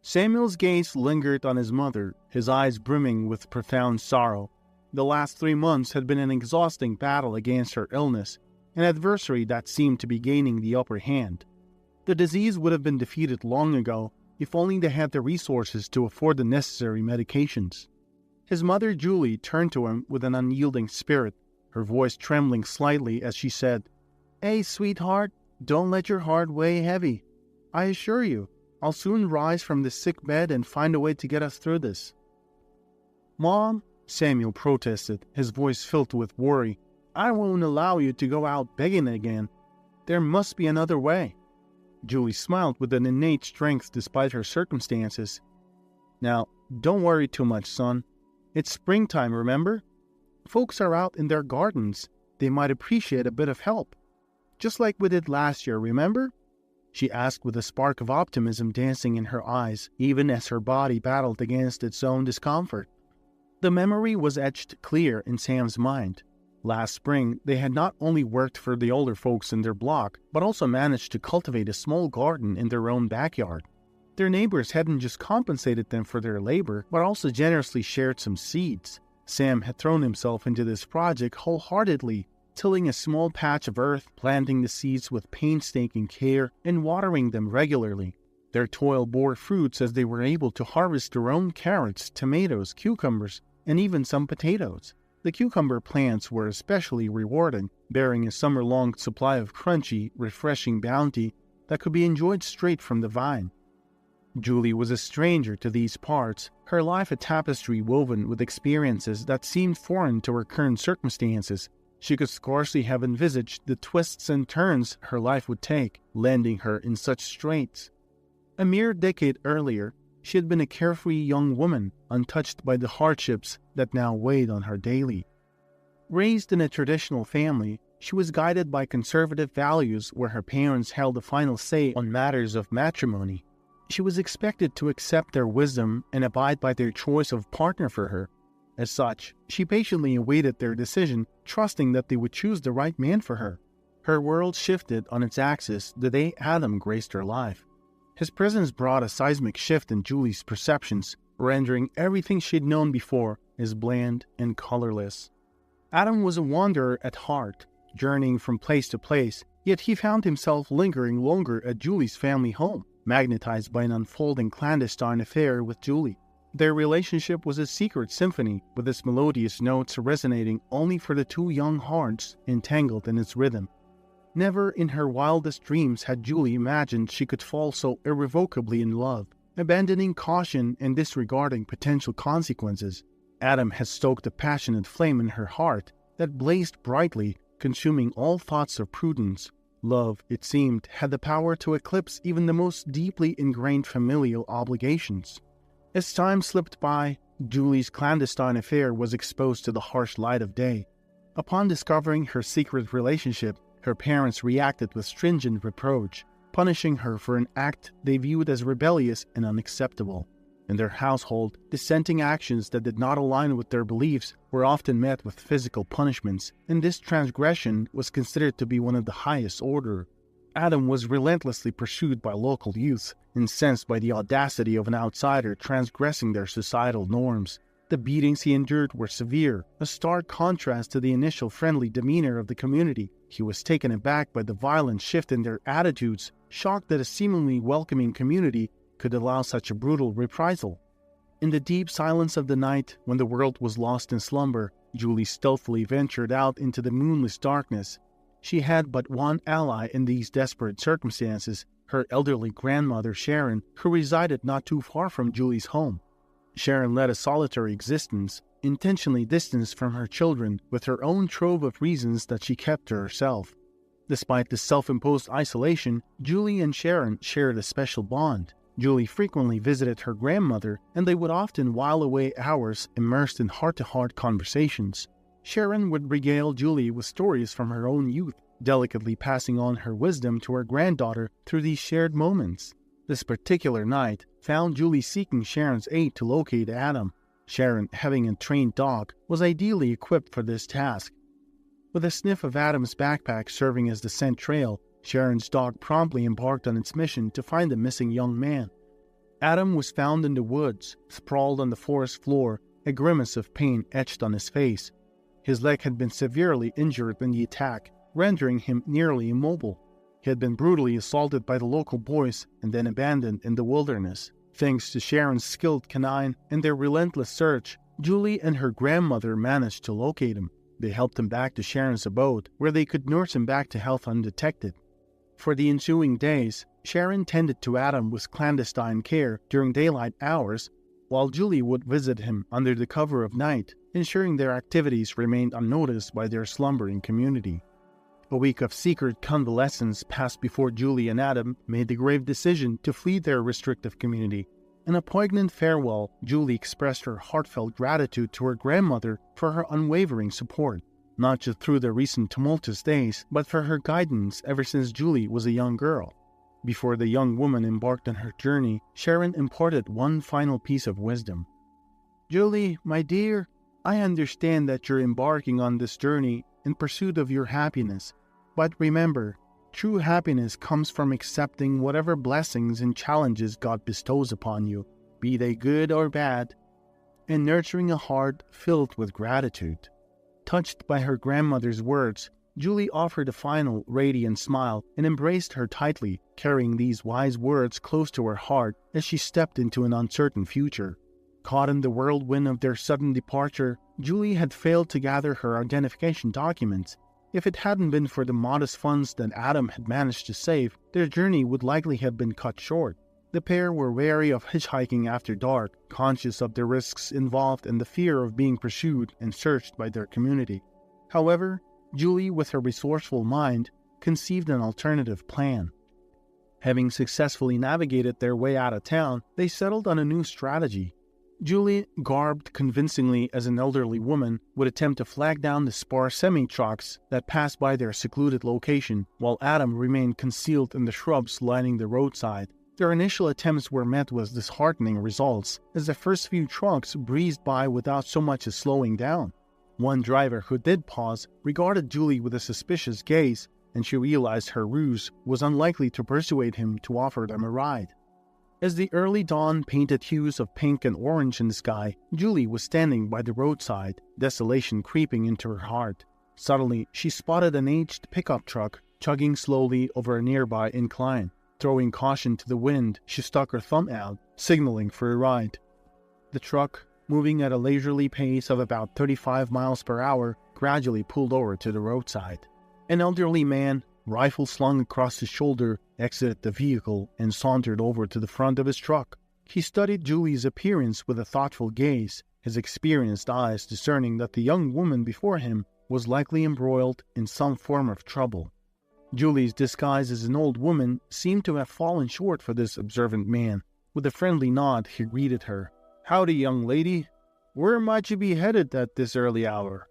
Samuel's gaze lingered on his mother, his eyes brimming with profound sorrow. The last 3 months had been an exhausting battle against her illness, an adversary that seemed to be gaining the upper hand. The disease would have been defeated long ago if only they had the resources to afford the necessary medications. His mother Julie turned to him with an unyielding spirit, her voice trembling slightly as she said, "Hey, sweetheart, don't let your heart weigh heavy. I assure you, I'll soon rise from this sick bed and find a way to get us through this." "Mom," Samuel protested, his voice filled with worry, "I won't allow you to go out begging again. There must be another way." Julie smiled with an innate strength despite her circumstances. "Now, don't worry too much, son. It's springtime, remember? Folks are out in their gardens. They might appreciate a bit of help. Just like we did last year, remember?" she asked with a spark of optimism dancing in her eyes, even as her body battled against its own discomfort. The memory was etched clear in Sam's mind. Last spring, they had not only worked for the older folks in their block, but also managed to cultivate a small garden in their own backyard. Their neighbors hadn't just compensated them for their labor, but also generously shared some seeds. Sam had thrown himself into this project wholeheartedly, tilling a small patch of earth, planting the seeds with painstaking care, and watering them regularly. Their toil bore fruits as they were able to harvest their own carrots, tomatoes, cucumbers, and even some potatoes. The cucumber plants were especially rewarding, bearing a summer-long supply of crunchy, refreshing bounty that could be enjoyed straight from the vine. Julie was a stranger to these parts, her life a tapestry woven with experiences that seemed foreign to her current circumstances. She could scarcely have envisaged the twists and turns her life would take, landing her in such straits. A mere decade earlier, she had been a carefree young woman, untouched by the hardships that now weighed on her daily. Raised in a traditional family, she was guided by conservative values where her parents held the final say on matters of matrimony. She was expected to accept their wisdom and abide by their choice of partner for her. As such, she patiently awaited their decision, trusting that they would choose the right man for her. Her world shifted on its axis the day Adam graced her life. His presence brought a seismic shift in Julie's perceptions, rendering everything she'd known before as bland and colorless. Adam was a wanderer at heart, journeying from place to place, yet he found himself lingering longer at Julie's family home, magnetized by an unfolding clandestine affair with Julie. Their relationship was a secret symphony, with its melodious notes resonating only for the two young hearts entangled in its rhythm. Never in her wildest dreams had Julie imagined she could fall so irrevocably in love, abandoning caution and disregarding potential consequences. Adam had stoked a passionate flame in her heart that blazed brightly, consuming all thoughts of prudence. Love, it seemed, had the power to eclipse even the most deeply ingrained familial obligations. As time slipped by, Julie's clandestine affair was exposed to the harsh light of day. Upon discovering her secret relationship, her parents reacted with stringent reproach, punishing her for an act they viewed as rebellious and unacceptable. In their household, dissenting actions that did not align with their beliefs were often met with physical punishments, and this transgression was considered to be one of the highest order. Adam was relentlessly pursued by local youth, incensed by the audacity of an outsider transgressing their societal norms. The beatings he endured were severe, a stark contrast to the initial friendly demeanor of the community. He was taken aback by the violent shift in their attitudes, shocked that a seemingly welcoming community could allow such a brutal reprisal. In the deep silence of the night, when the world was lost in slumber, Julie stealthily ventured out into the moonless darkness. She had but one ally in these desperate circumstances, her elderly grandmother Sharon, who resided not too far from Julie's home. Sharon led a solitary existence, intentionally distanced from her children, with her own trove of reasons that she kept to herself. Despite this self-imposed isolation, Julie and Sharon shared a special bond. Julie frequently visited her grandmother, and they would often while away hours immersed in heart-to-heart conversations. Sharon would regale Julie with stories from her own youth, delicately passing on her wisdom to her granddaughter through these shared moments. This particular night found Julie seeking Sharon's aid to locate Adam. Sharon, having a trained dog, was ideally equipped for this task. With a sniff of Adam's backpack serving as the scent trail, Sharon's dog promptly embarked on its mission to find the missing young man. Adam was found in the woods, sprawled on the forest floor, a grimace of pain etched on his face. His leg had been severely injured in the attack, rendering him nearly immobile. He had been brutally assaulted by the local boys and then abandoned in the wilderness. Thanks to Sharon's skilled canine and their relentless search, Julie and her grandmother managed to locate him. They helped him back to Sharon's abode, where they could nurse him back to health undetected. For the ensuing days, Sharon tended to Adam with clandestine care during daylight hours, while Julie would visit him under the cover of night, ensuring their activities remained unnoticed by their slumbering community. A week of secret convalescence passed before Julie and Adam made the grave decision to flee their restrictive community. In a poignant farewell, Julie expressed her heartfelt gratitude to her grandmother for her unwavering support, not just through the recent tumultuous days, but for her guidance ever since Julie was a young girl. Before the young woman embarked on her journey, Sharon imparted one final piece of wisdom. "Julie, my dear, I understand that you're embarking on this journey in pursuit of your happiness. But remember, true happiness comes from accepting whatever blessings and challenges God bestows upon you, be they good or bad, and nurturing a heart filled with gratitude." Touched by her grandmother's words, Julie offered a final radiant smile and embraced her tightly, carrying these wise words close to her heart as she stepped into an uncertain future. Caught in the whirlwind of their sudden departure, Julie had failed to gather her identification documents. If it hadn't been for the modest funds that Adam had managed to save, their journey would likely have been cut short. The pair were wary of hitchhiking after dark, conscious of the risks involved and the fear of being pursued and searched by their community. However, Julie, with her resourceful mind, conceived an alternative plan. Having successfully navigated their way out of town, they settled on a new strategy. Julie, garbed convincingly as an elderly woman, would attempt to flag down the sparse semi-trucks that passed by their secluded location, while Adam remained concealed in the shrubs lining the roadside. Their initial attempts were met with disheartening results, as the first few trucks breezed by without so much as slowing down. One driver who did pause regarded Julie with a suspicious gaze, and she realized her ruse was unlikely to persuade him to offer them a ride. As the early dawn painted hues of pink and orange in the sky, Julie was standing by the roadside, desolation creeping into her heart. Suddenly, she spotted an aged pickup truck chugging slowly over a nearby incline. Throwing caution to the wind, she stuck her thumb out, signaling for a ride. The truck, moving at a leisurely pace of about 35 miles per hour, gradually pulled over to the roadside. An elderly man, rifle slung across his shoulder, exited the vehicle and sauntered over to the front of his truck. He studied Julie's appearance with a thoughtful gaze, his experienced eyes discerning that the young woman before him was likely embroiled in some form of trouble. Julie's disguise as an old woman seemed to have fallen short for this observant man. With a friendly nod, he greeted her. "Howdy, young lady. Where might you be headed at this early hour?"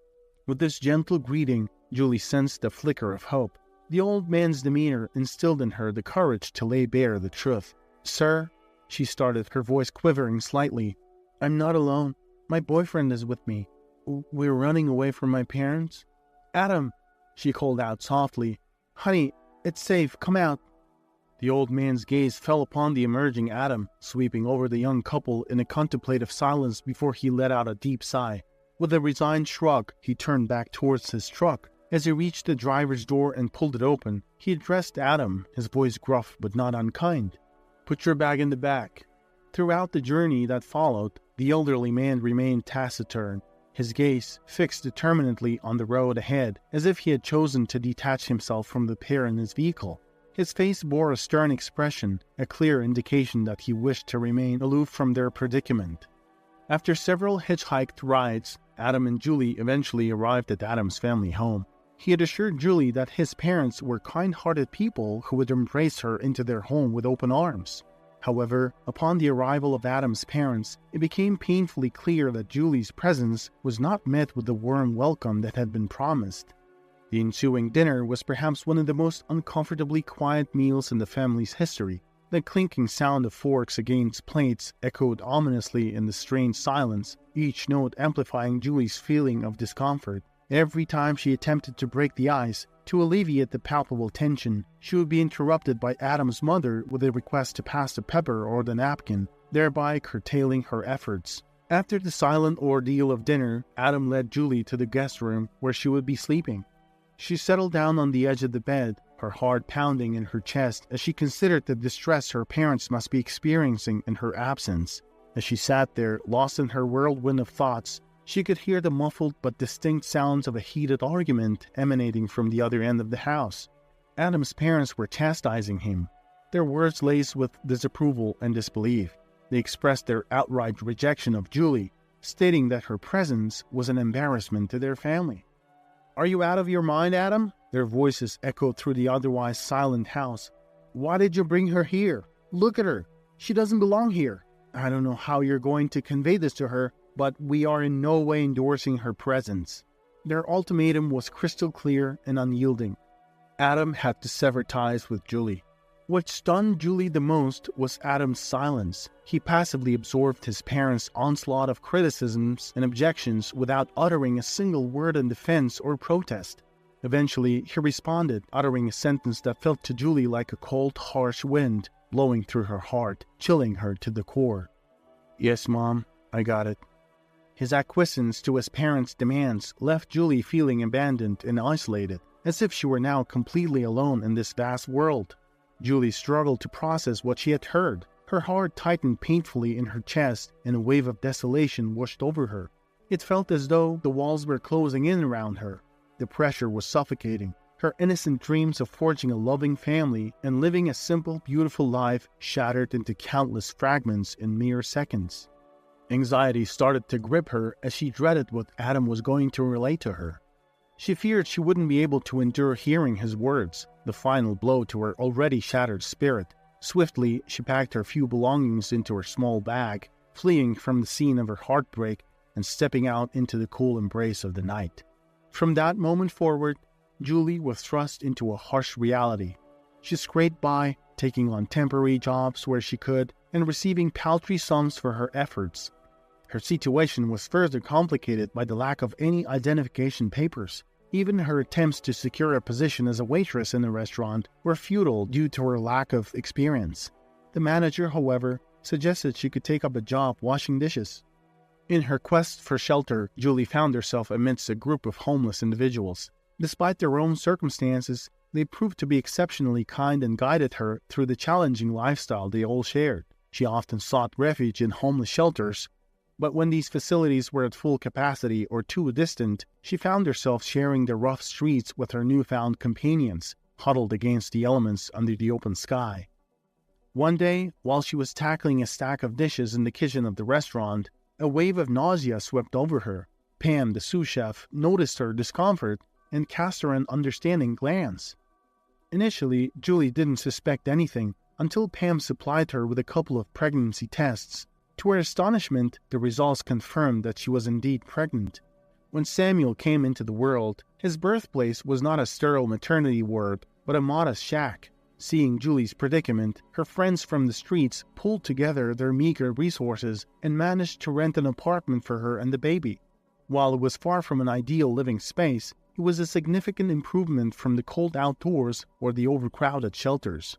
With this gentle greeting, Julie sensed a flicker of hope. The old man's demeanor instilled in her the courage to lay bare the truth. "Sir," she started, her voice quivering slightly, "I'm not alone. My boyfriend is with me. We're running away from my parents." "Adam," she called out softly. "Honey, it's safe. Come out." The old man's gaze fell upon the emerging Adam, sweeping over the young couple in a contemplative silence before he let out a deep sigh. With a resigned shrug, he turned back towards his truck. As he reached the driver's door and pulled it open, he addressed Adam, his voice gruff but not unkind. "Put your bag in the back." Throughout the journey that followed, the elderly man remained taciturn, his gaze fixed determinedly on the road ahead, as if he had chosen to detach himself from the pair in his vehicle. His face bore a stern expression, a clear indication that he wished to remain aloof from their predicament. After several hitchhiked rides, Adam and Julie eventually arrived at Adam's family home. He had assured Julie that his parents were kind-hearted people who would embrace her into their home with open arms. However, upon the arrival of Adam's parents, it became painfully clear that Julie's presence was not met with the warm welcome that had been promised. The ensuing dinner was perhaps one of the most uncomfortably quiet meals in the family's history. The clinking sound of forks against plates echoed ominously in the strained silence, each note amplifying Julie's feeling of discomfort. Every time she attempted to break the ice, to alleviate the palpable tension, she would be interrupted by Adam's mother with a request to pass the pepper or the napkin. thereby curtailing her efforts. After the silent ordeal of dinner, Adam led Julie to the guest room where she would be sleeping. She settled down on the edge of the bed, her heart pounding in her chest as she considered the distress her parents must be experiencing in her absence. As she sat there, lost in her whirlwind of thoughts, she could hear the muffled but distinct sounds of a heated argument emanating from the other end of the house. Adam's parents were chastising him, their words laced with disapproval and disbelief. They expressed their outright rejection of Julie, stating that her presence was an embarrassment to their family. "Are you out of your mind, Adam?" Their voices echoed through the otherwise silent house. "Why did you bring her here? Look at her. She doesn't belong here. I don't know how you're going to convey this to her, but we are in no way endorsing her presence." Their ultimatum was crystal clear and unyielding. Adam had to sever ties with Julie. What stunned Julie the most was Adam's silence. He passively absorbed his parents' onslaught of criticisms and objections without uttering a single word in defense or protest. Eventually, he responded, uttering a sentence that felt to Julie like a cold, harsh wind blowing through her heart, chilling her to the core. "Yes, Mom, I got it." His acquiescence to his parents' demands left Julie feeling abandoned and isolated, as if she were now completely alone in this vast world. Julie struggled to process what she had heard. Her heart tightened painfully in her chest, and a wave of desolation washed over her. It felt as though the walls were closing in around her. The pressure was suffocating. Her innocent dreams of forging a loving family and living a simple, beautiful life shattered into countless fragments in mere seconds. Anxiety started to grip her as she dreaded what Adam was going to relate to her. She feared she wouldn't be able to endure hearing his words, the final blow to her already shattered spirit. Swiftly, she packed her few belongings into her small bag, fleeing from the scene of her heartbreak and stepping out into the cool embrace of the night. From that moment forward, Julie was thrust into a harsh reality. She scraped by, taking on temporary jobs where she could, and receiving paltry sums for her efforts. Her situation was further complicated by the lack of any identification papers. Even her attempts to secure a position as a waitress in a restaurant were futile due to her lack of experience. The manager, however, suggested she could take up a job washing dishes. In her quest for shelter, Julie found herself amidst a group of homeless individuals. Despite their own circumstances, they proved to be exceptionally kind and guided her through the challenging lifestyle they all shared. She often sought refuge in homeless shelters, but when these facilities were at full capacity or too distant, she found herself sharing the rough streets with her newfound companions, huddled against the elements under the open sky. One day, while she was tackling a stack of dishes in the kitchen of the restaurant, a wave of nausea swept over her. Pam, the sous chef, noticed her discomfort and cast her an understanding glance. Initially, Julie didn't suspect anything until Pam supplied her with a couple of pregnancy tests. To her astonishment, the results confirmed that she was indeed pregnant. When Samuel came into the world, his birthplace was not a sterile maternity ward, but a modest shack. Seeing Julie's predicament, her friends from the streets pulled together their meager resources and managed to rent an apartment for her and the baby. While it was far from an ideal living space, it was a significant improvement from the cold outdoors or the overcrowded shelters.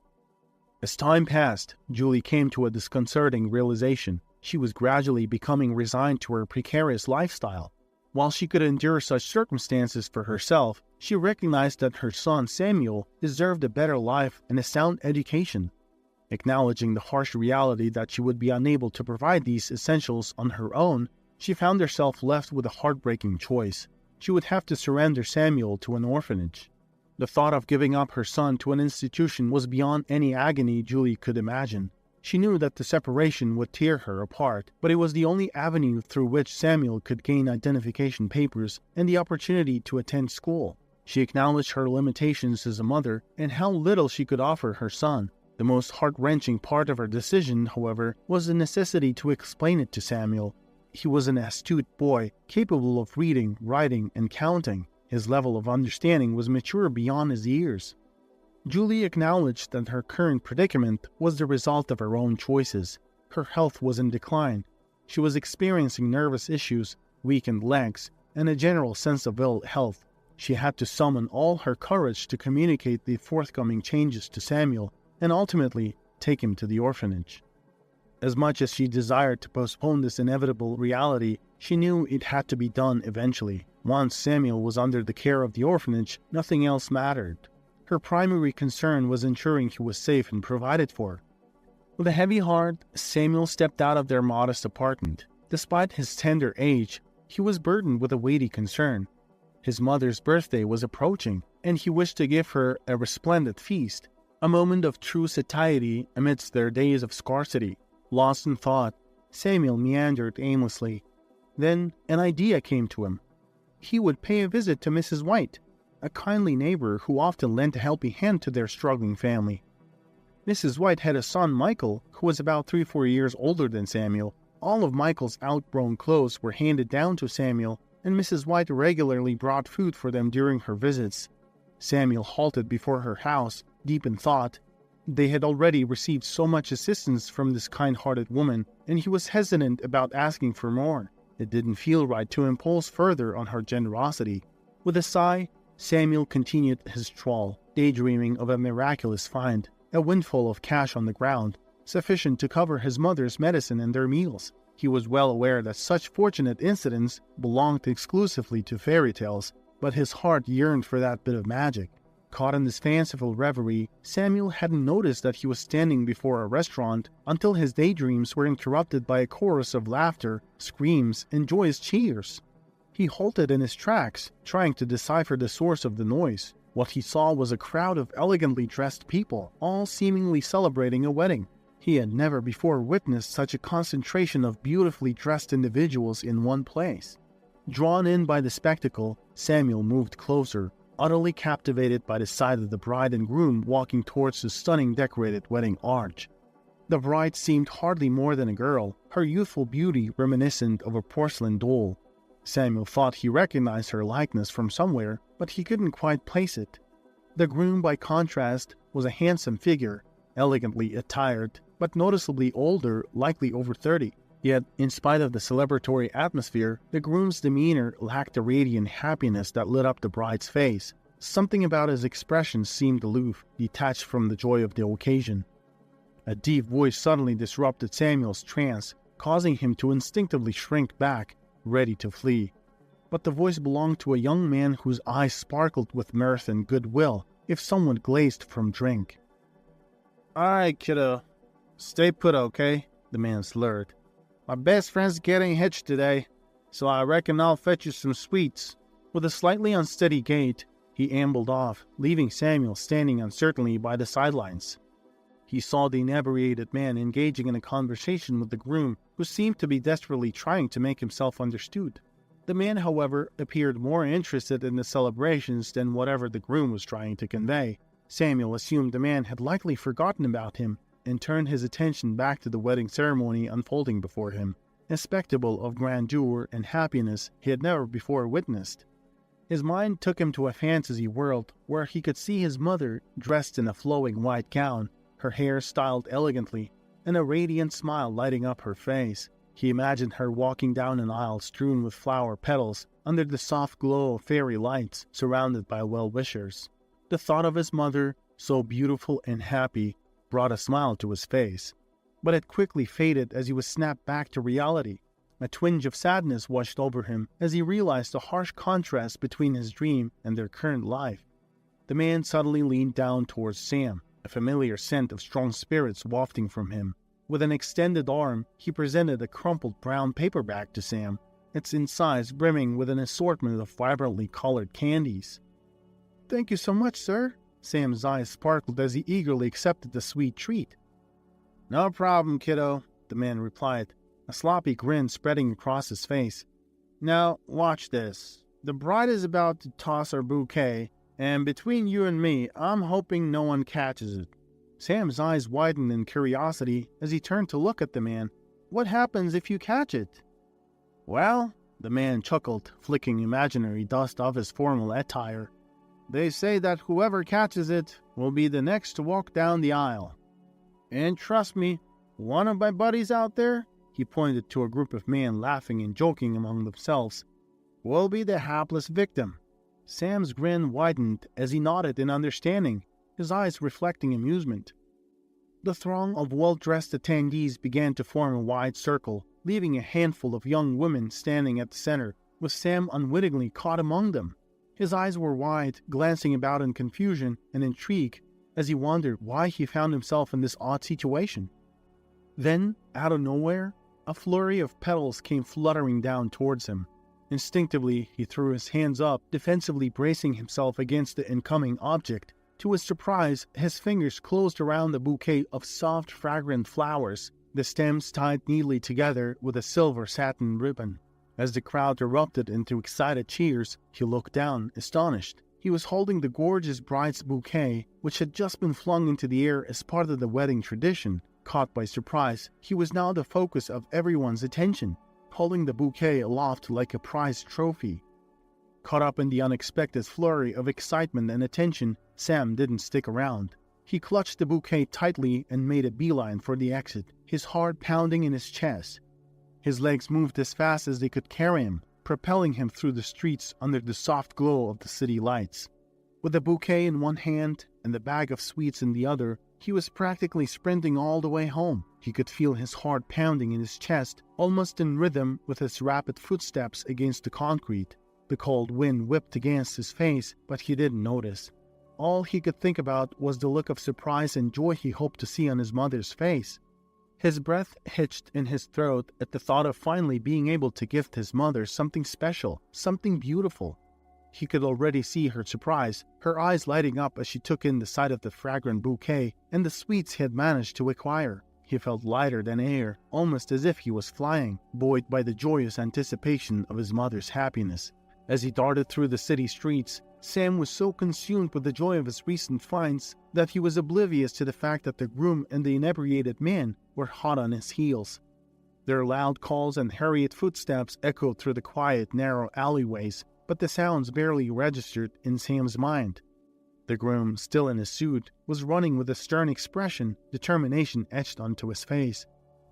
As time passed, Julie came to a disconcerting realization. She was gradually becoming resigned to her precarious lifestyle. While she could endure such circumstances for herself, she recognized that her son Samuel deserved a better life and a sound education. Acknowledging the harsh reality that she would be unable to provide these essentials on her own, she found herself left with a heartbreaking choice. She would have to surrender Samuel to an orphanage. The thought of giving up her son to an institution was beyond any agony Julie could imagine. She knew that the separation would tear her apart, but it was the only avenue through which Samuel could gain identification papers and the opportunity to attend school. She acknowledged her limitations as a mother and how little she could offer her son. The most heart-wrenching part of her decision, however, was the necessity to explain it to Samuel. He was an astute boy, capable of reading, writing, and counting. His level of understanding was mature beyond his years. Julie acknowledged that her current predicament was the result of her own choices. Her health was in decline. She was experiencing nervous issues, weakened legs, and a general sense of ill health. She had to summon all her courage to communicate the forthcoming changes to Samuel and ultimately take him to the orphanage. As much as she desired to postpone this inevitable reality, she knew it had to be done eventually. Once Samuel was under the care of the orphanage, nothing else mattered. Her primary concern was ensuring he was safe and provided for. With a heavy heart, Samuel stepped out of their modest apartment. Despite his tender age, he was burdened with a weighty concern. His mother's birthday was approaching, and he wished to give her a resplendent feast, a moment of true satiety amidst their days of scarcity. Lost in thought, Samuel meandered aimlessly. Then an idea came to him. He would pay a visit to Mrs. White, a kindly neighbor who often lent a helping hand to their struggling family. Mrs. White had a son, Michael, who was about 3-4 years older than Samuel. All of Michael's outgrown clothes were handed down to Samuel, and Mrs. White regularly brought food for them during her visits. Samuel halted before her house, deep in thought. They had already received so much assistance from this kind-hearted woman, and he was hesitant about asking for more. It didn't feel right to impose further on her generosity. With a sigh, Samuel continued his stroll, daydreaming of a miraculous find, a windfall of cash on the ground, sufficient to cover his mother's medicine and their meals. He was well aware that such fortunate incidents belonged exclusively to fairy tales, but his heart yearned for that bit of magic. Caught in this fanciful reverie, Samuel hadn't noticed that he was standing before a restaurant until his daydreams were interrupted by a chorus of laughter, screams, and joyous cheers. He halted in his tracks, trying to decipher the source of the noise. What he saw was a crowd of elegantly dressed people, all seemingly celebrating a wedding. He had never before witnessed such a concentration of beautifully dressed individuals in one place. Drawn in by the spectacle, Samuel moved closer, utterly captivated by the sight of the bride and groom walking towards the stunning decorated wedding arch. The bride seemed hardly more than a girl, her youthful beauty reminiscent of a porcelain doll. Samuel thought he recognized her likeness from somewhere, but he couldn't quite place it. The groom, by contrast, was a handsome figure, elegantly attired, but noticeably older, likely over 30. Yet, in spite of the celebratory atmosphere, the groom's demeanor lacked the radiant happiness that lit up the bride's face. Something about his expression seemed aloof, detached from the joy of the occasion. A deep voice suddenly disrupted Samuel's trance, causing him to instinctively shrink back, ready to flee. But the voice belonged to a young man whose eyes sparkled with mirth and goodwill, if somewhat glazed from drink. "Alright, kiddo. Stay put, okay?" the man slurred. "My best friend's getting hitched today, so I reckon I'll fetch you some sweets." With a slightly unsteady gait, he ambled off, leaving Samuel standing uncertainly by the sidelines. He saw the inebriated man engaging in a conversation with the groom, who seemed to be desperately trying to make himself understood. The man, however, appeared more interested in the celebrations than whatever the groom was trying to convey. Samuel assumed the man had likely forgotten about him, and turned his attention back to the wedding ceremony unfolding before him, a spectacle of grandeur and happiness he had never before witnessed. His mind took him to a fantasy world where he could see his mother dressed in a flowing white gown, her hair styled elegantly, and a radiant smile lighting up her face. He imagined her walking down an aisle strewn with flower petals, under the soft glow of fairy lights, surrounded by well-wishers. The thought of his mother, so beautiful and happy, brought a smile to his face, but it quickly faded as he was snapped back to reality. A twinge of sadness washed over him as he realized the harsh contrast between his dream and their current life. The man suddenly leaned down towards Sam, a familiar scent of strong spirits wafting from him. With an extended arm, he presented a crumpled brown paper bag to Sam, its insides brimming with an assortment of vibrantly colored candies. "Thank you so much, sir." Sam's eyes sparkled as he eagerly accepted the sweet treat. "No problem, kiddo," the man replied, a sloppy grin spreading across his face. "Now, watch this. The bride is about to toss her bouquet, and between you and me, I'm hoping no one catches it." Sam's eyes widened in curiosity as he turned to look at the man. "What happens if you catch it?" "Well," the man chuckled, flicking imaginary dust off his formal attire, "they say that whoever catches it will be the next to walk down the aisle. And trust me, one of my buddies out there," he pointed to a group of men laughing and joking among themselves, "will be the hapless victim." Sam's grin widened as he nodded in understanding, his eyes reflecting amusement. The throng of well-dressed attendees began to form a wide circle, leaving a handful of young women standing at the center, with Sam unwittingly caught among them. His eyes were wide, glancing about in confusion and intrigue as he wondered why he found himself in this odd situation. Then, out of nowhere, a flurry of petals came fluttering down towards him. Instinctively, he threw his hands up, defensively bracing himself against the incoming object. To his surprise, his fingers closed around the bouquet of soft, fragrant flowers, the stems tied neatly together with a silver satin ribbon. As the crowd erupted into excited cheers, he looked down, astonished. He was holding the gorgeous bride's bouquet, which had just been flung into the air as part of the wedding tradition. Caught by surprise, he was now the focus of everyone's attention, holding the bouquet aloft like a prized trophy. Caught up in the unexpected flurry of excitement and attention, Sam didn't stick around. He clutched the bouquet tightly and made a beeline for the exit, his heart pounding in his chest. His legs moved as fast as they could carry him, propelling him through the streets under the soft glow of the city lights. With the bouquet in one hand and the bag of sweets in the other, he was practically sprinting all the way home. He could feel his heart pounding in his chest, almost in rhythm with his rapid footsteps against the concrete. The cold wind whipped against his face, but he didn't notice. All he could think about was the look of surprise and joy he hoped to see on his mother's face. His breath hitched in his throat at the thought of finally being able to gift his mother something special, something beautiful. He could already see her surprise, her eyes lighting up as she took in the sight of the fragrant bouquet and the sweets he had managed to acquire. He felt lighter than air, almost as if he was flying, buoyed by the joyous anticipation of his mother's happiness. As he darted through the city streets, Sam was so consumed with the joy of his recent finds that he was oblivious to the fact that the groom and the inebriated man were hot on his heels. Their loud calls and hurried footsteps echoed through the quiet, narrow alleyways, but the sounds barely registered in Sam's mind. The groom, still in his suit, was running with a stern expression, determination etched onto his face.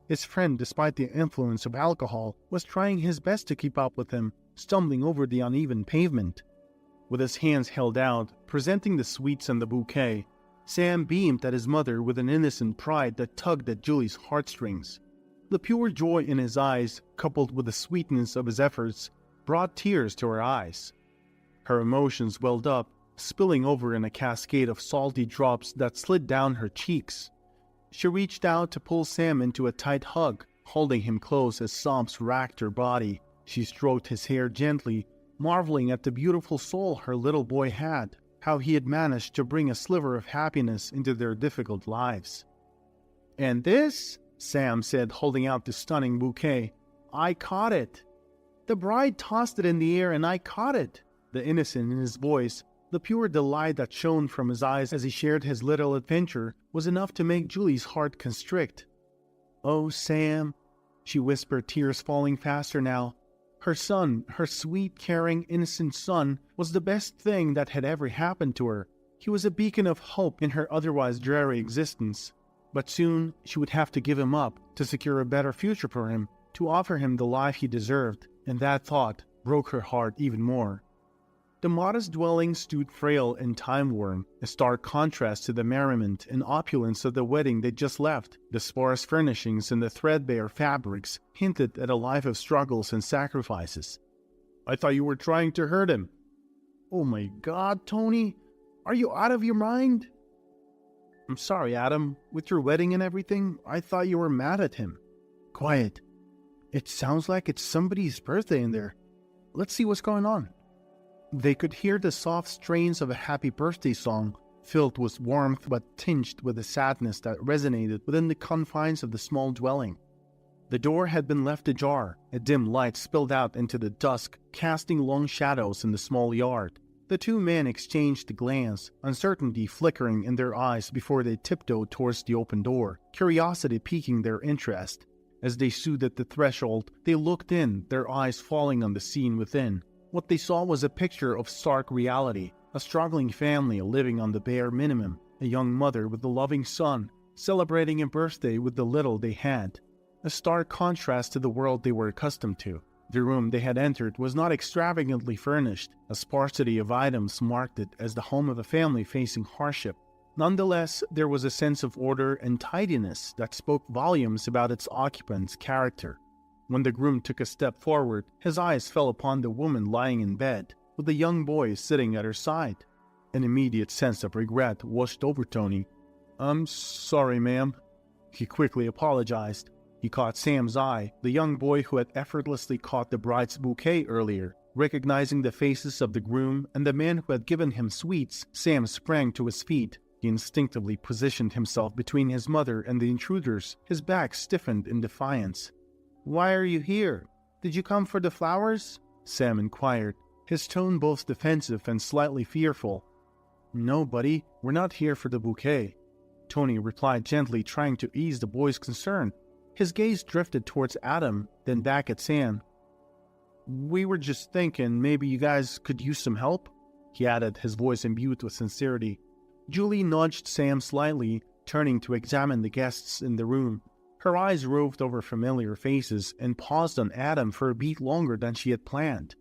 His friend, despite the influence of alcohol, was trying his best to keep up with him, stumbling over the uneven pavement. With his hands held out, presenting the sweets and the bouquet, Sam beamed at his mother with an innocent pride that tugged at Julie's heartstrings. The pure joy in his eyes, coupled with the sweetness of his efforts, brought tears to her eyes. Her emotions welled up, spilling over in a cascade of salty drops that slid down her cheeks. She reached out to pull Sam into a tight hug, holding him close as sobs racked her body. She stroked his hair gently, marveling at the beautiful soul her little boy had, how he had managed to bring a sliver of happiness into their difficult lives. "And this," Sam said, holding out the stunning bouquet, "I caught it. The bride tossed it in the air and I caught it." The innocence in his voice, the pure delight that shone from his eyes as he shared his little adventure, was enough to make Julie's heart constrict. "Oh, Sam," she whispered, tears falling faster now. Her son, her sweet, caring, innocent son, was the best thing that had ever happened to her. He was a beacon of hope in her otherwise dreary existence. But soon she would have to give him up to secure a better future for him, to offer him the life he deserved, and that thought broke her heart even more. The modest dwelling stood frail and time-worn, a stark contrast to the merriment and opulence of the wedding they'd just left. The sparse furnishings and the threadbare fabrics hinted at a life of struggles and sacrifices. "I thought you were trying to hurt him." "Oh my God, Tony, are you out of your mind?" "I'm sorry, Adam. With your wedding and everything, I thought you were mad at him." "Quiet. It sounds like it's somebody's birthday in there. Let's see what's going on." They could hear the soft strains of a happy birthday song, filled with warmth but tinged with a sadness that resonated within the confines of the small dwelling. The door had been left ajar. A dim light spilled out into the dusk, casting long shadows in the small yard. The two men exchanged a glance, uncertainty flickering in their eyes before they tiptoed towards the open door, curiosity piquing their interest. As they stood at the threshold, they looked in, their eyes falling on the scene within. What they saw was a picture of stark reality, a struggling family living on the bare minimum, a young mother with a loving son, celebrating a birthday with the little they had. A stark contrast to the world they were accustomed to. The room they had entered was not extravagantly furnished. A sparsity of items marked it as the home of a family facing hardship. Nonetheless, there was a sense of order and tidiness that spoke volumes about its occupant's character. When the groom took a step forward, his eyes fell upon the woman lying in bed, with a young boy sitting at her side. An immediate sense of regret washed over Tony. "I'm sorry, ma'am." He quickly apologized. He caught Sam's eye, the young boy who had effortlessly caught the bride's bouquet earlier. Recognizing the faces of the groom and the man who had given him sweets, Sam sprang to his feet. He instinctively positioned himself between his mother and the intruders. His back stiffened in defiance. "Why are you here? Did you come for the flowers?" Sam inquired, his tone both defensive and slightly fearful. "No, buddy, we're not here for the bouquet," Tony replied gently, trying to ease the boy's concern. His gaze drifted towards Adam, then back at Sam. "We were just thinking maybe you guys could use some help," he added, his voice imbued with sincerity. Julie nudged Sam slightly, turning to examine the guests in the room. Her eyes roved over familiar faces and paused on Adam for a beat longer than she had planned.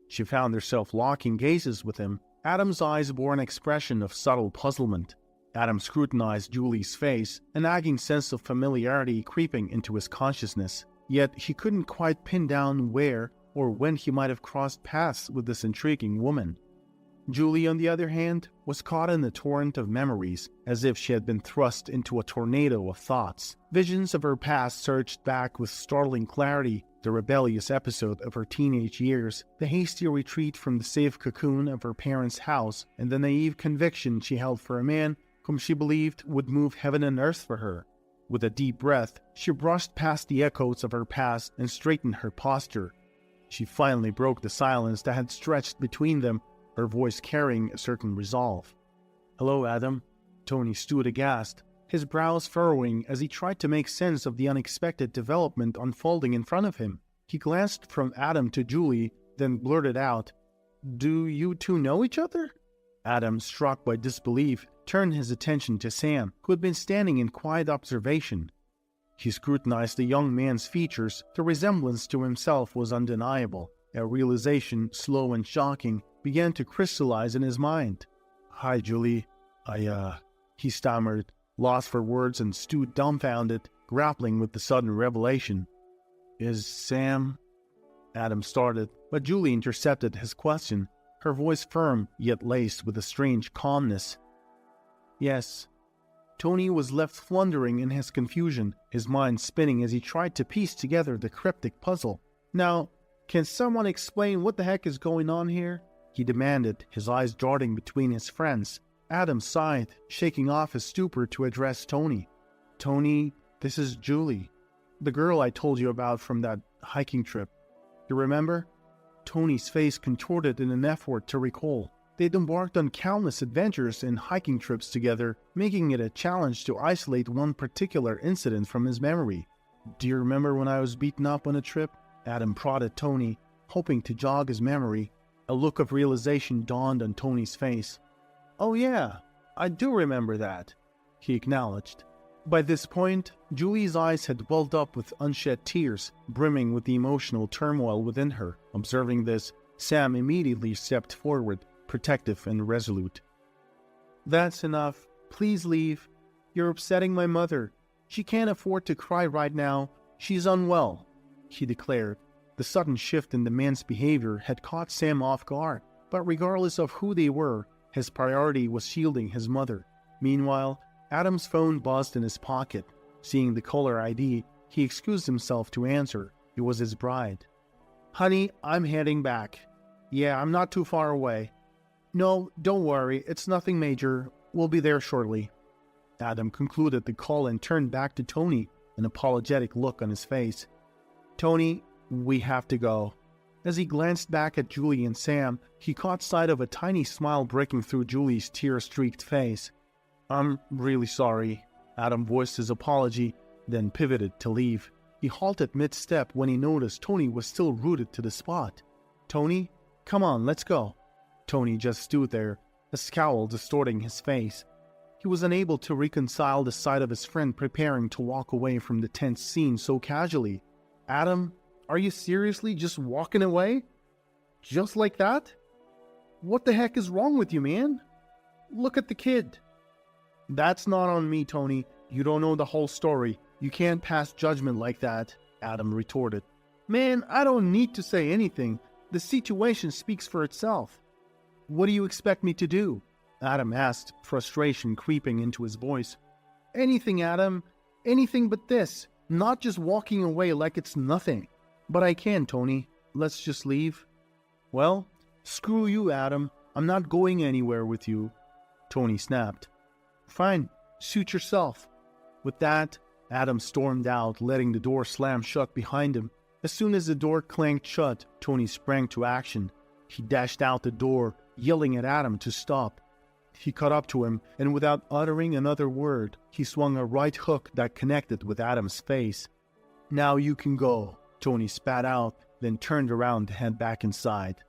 She found herself locking gazes with him. Adam's eyes bore an expression of subtle puzzlement. Adam scrutinized Julie's face, a nagging sense of familiarity creeping into his consciousness. Yet he couldn't quite pin down where or when he might have crossed paths with this intriguing woman. Julie, on the other hand, was caught in a torrent of memories, as if she had been thrust into a tornado of thoughts. Visions of her past surged back with startling clarity: the rebellious episode of her teenage years, the hasty retreat from the safe cocoon of her parents' house, and the naive conviction she held for a man whom she believed would move heaven and earth for her. With a deep breath, she brushed past the echoes of her past and straightened her posture. She finally broke the silence that had stretched between them, her voice carrying a certain resolve. "Hello, Adam." Tony stood aghast, his brows furrowing as he tried to make sense of the unexpected development unfolding in front of him. He glanced from Adam to Julie, then blurted out, "Do you two know each other?" Adam, struck by disbelief, turned his attention to Sam, who had been standing in quiet observation. He scrutinized the young man's features. The resemblance to himself was undeniable. A realization, slow and shocking, began to crystallize in his mind. "Hi, Julie. He stammered, lost for words, and stood dumbfounded, grappling with the sudden revelation. "Is Sam—" Adam started, but Julie intercepted his question, her voice firm yet laced with a strange calmness. "Yes." Tony was left floundering in his confusion, his mind spinning as he tried to piece together the cryptic puzzle. "Now, can someone explain what the heck is going on here?" he demanded, his eyes darting between his friends. Adam sighed, shaking off his stupor to address Tony. "Tony, this is Julie, the girl I told you about from that hiking trip. You remember?" Tony's face contorted in an effort to recall. They'd embarked on countless adventures and hiking trips together, making it a challenge to isolate one particular incident from his memory. "Do you remember when I was beaten up on a trip?" Adam prodded Tony, hoping to jog his memory. A look of realization dawned on Tony's face. "Oh yeah, I do remember that," he acknowledged. By this point, Julie's eyes had welled up with unshed tears, brimming with the emotional turmoil within her. Observing this, Sam immediately stepped forward, protective and resolute. "That's enough. Please leave. You're upsetting my mother. She can't afford to cry right now. She's unwell," he declared. The sudden shift in the man's behavior had caught Sam off guard, but regardless of who they were, his priority was shielding his mother. Meanwhile, Adam's phone buzzed in his pocket. Seeing the caller ID, he excused himself to answer. It was his bride. "Honey, I'm heading back. Yeah, I'm not too far away." "No, don't worry, it's nothing major. We'll be there shortly." Adam concluded the call and turned back to Tony, an apologetic look on his face. "Tony, we have to go." As he glanced back at Julie and Sam, he caught sight of a tiny smile breaking through Julie's tear-streaked face. "I'm really sorry." Adam voiced his apology, then pivoted to leave. He halted mid-step when he noticed Tony was still rooted to the spot. "Tony, come on, let's go." Tony just stood there, a scowl distorting his face. He was unable to reconcile the sight of his friend preparing to walk away from the tense scene so casually. "Adam, are you seriously just walking away? Just like that? What the heck is wrong with you, man? Look at the kid." "That's not on me, Tony. You don't know the whole story. You can't pass judgment like that," Adam retorted. "Man, I don't need to say anything. The situation speaks for itself." "What do you expect me to do?" Adam asked, frustration creeping into his voice. "Anything, Adam. Anything but this. Not just walking away like it's nothing." "But I can, Tony. Let's just leave." "Well, screw you, Adam. I'm not going anywhere with you," Tony snapped. "Fine. Suit yourself." With that, Adam stormed out, letting the door slam shut behind him. As soon as the door clanged shut, Tony sprang to action. He dashed out the door, yelling at Adam to stop. He caught up to him, and without uttering another word, he swung a right hook that connected with Adam's face. "Now you can go," Tony spat out, then turned around to head back inside.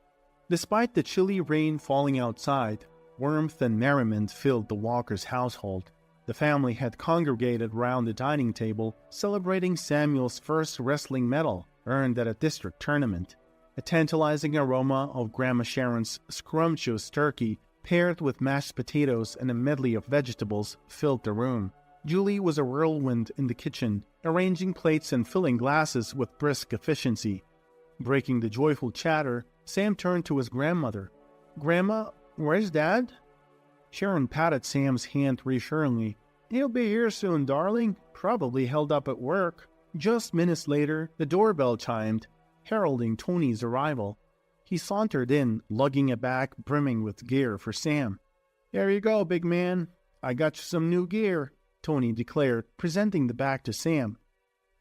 Despite the chilly rain falling outside, warmth and merriment filled the Walkers' household. The family had congregated around the dining table, celebrating Samuel's first wrestling medal, earned at a district tournament. A tantalizing aroma of Grandma Sharon's scrumptious turkey, paired with mashed potatoes and a medley of vegetables, filled the room. Julie was a whirlwind in the kitchen, arranging plates and filling glasses with brisk efficiency. Breaking the joyful chatter, Sam turned to his grandmother. "Grandma, where's Dad?" Sharon patted Sam's hand reassuringly. "He'll be here soon, darling. Probably held up at work." Just minutes later, the doorbell chimed, heralding Tony's arrival. He sauntered in, lugging a bag brimming with gear for Sam. "Here you go, big man. I got you some new gear," Tony declared, presenting the bag to Sam.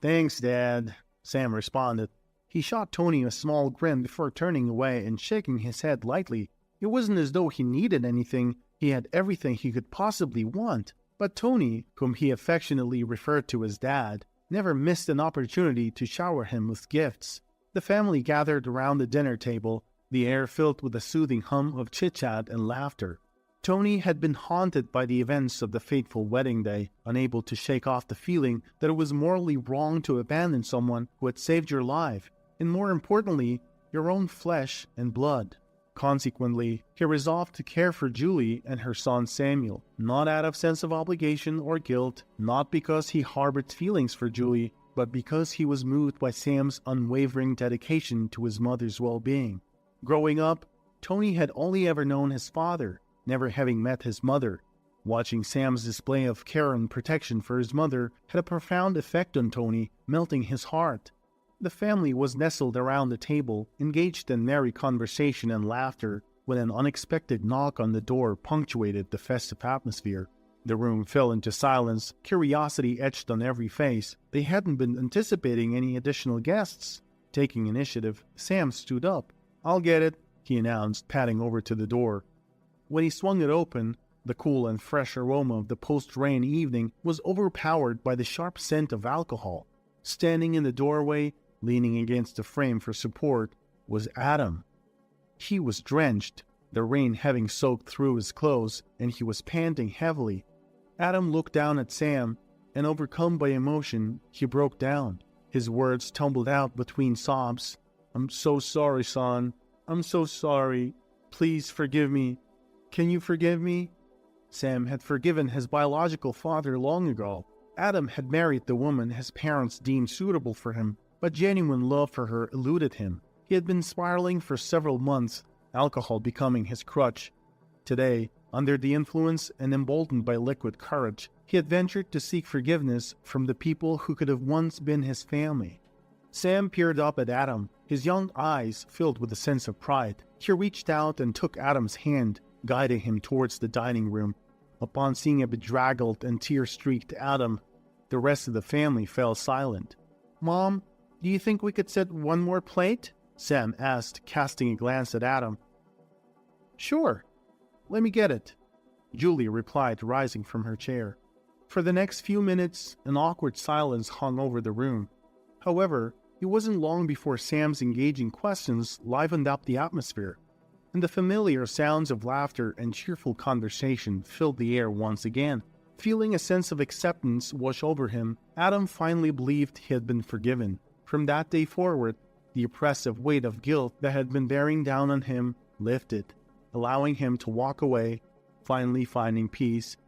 "Thanks, Dad," Sam responded. He shot Tony a small grin before turning away and shaking his head lightly. It wasn't as though he needed anything. He had everything he could possibly want. But Tony, whom he affectionately referred to as Dad, never missed an opportunity to shower him with gifts. The family gathered around the dinner table, the air filled with a soothing hum of chit-chat and laughter. Tony had been haunted by the events of the fateful wedding day, unable to shake off the feeling that it was morally wrong to abandon someone who had saved your life, and more importantly, your own flesh and blood. Consequently, he resolved to care for Julie and her son Samuel, not out of sense of obligation or guilt, not because he harbored feelings for Julie, but because he was moved by Sam's unwavering dedication to his mother's well-being. Growing up, Tony had only ever known his father, never having met his mother. Watching Sam's display of care and protection for his mother had a profound effect on Tony, melting his heart. The family was nestled around the table, engaged in merry conversation and laughter, when an unexpected knock on the door punctuated the festive atmosphere. The room fell into silence, curiosity etched on every face. They hadn't been anticipating any additional guests. Taking initiative, Sam stood up. "I'll get it," he announced, padding over to the door. When he swung it open, the cool and fresh aroma of the post-rain evening was overpowered by the sharp scent of alcohol. Standing in the doorway, leaning against the frame for support, was Adam. He was drenched, the rain having soaked through his clothes, and he was panting heavily. Adam looked down at Sam, and overcome by emotion, he broke down. His words tumbled out between sobs. "I'm so sorry, son. I'm so sorry. Please forgive me. Can you forgive me?" Sam had forgiven his biological father long ago. Adam had married the woman his parents deemed suitable for him, but genuine love for her eluded him. He had been spiraling for several months, alcohol becoming his crutch. Today, under the influence and emboldened by liquid courage, he had ventured to seek forgiveness from the people who could have once been his family. Sam peered up at Adam, his young eyes filled with a sense of pride. He reached out and took Adam's hand, guiding him towards the dining room. Upon seeing a bedraggled and tear-streaked Adam, the rest of the family fell silent. "Mom, do you think we could set one more plate?" Sam asked, casting a glance at Adam. "Sure. Let me get it," Julie replied, rising from her chair. For the next few minutes, an awkward silence hung over the room. However, it wasn't long before Sam's engaging questions livened up the atmosphere, and the familiar sounds of laughter and cheerful conversation filled the air once again. Feeling a sense of acceptance wash over him, Adam finally believed he had been forgiven. From that day forward, the oppressive weight of guilt that had been bearing down on him lifted, allowing him to walk away, finally finding peace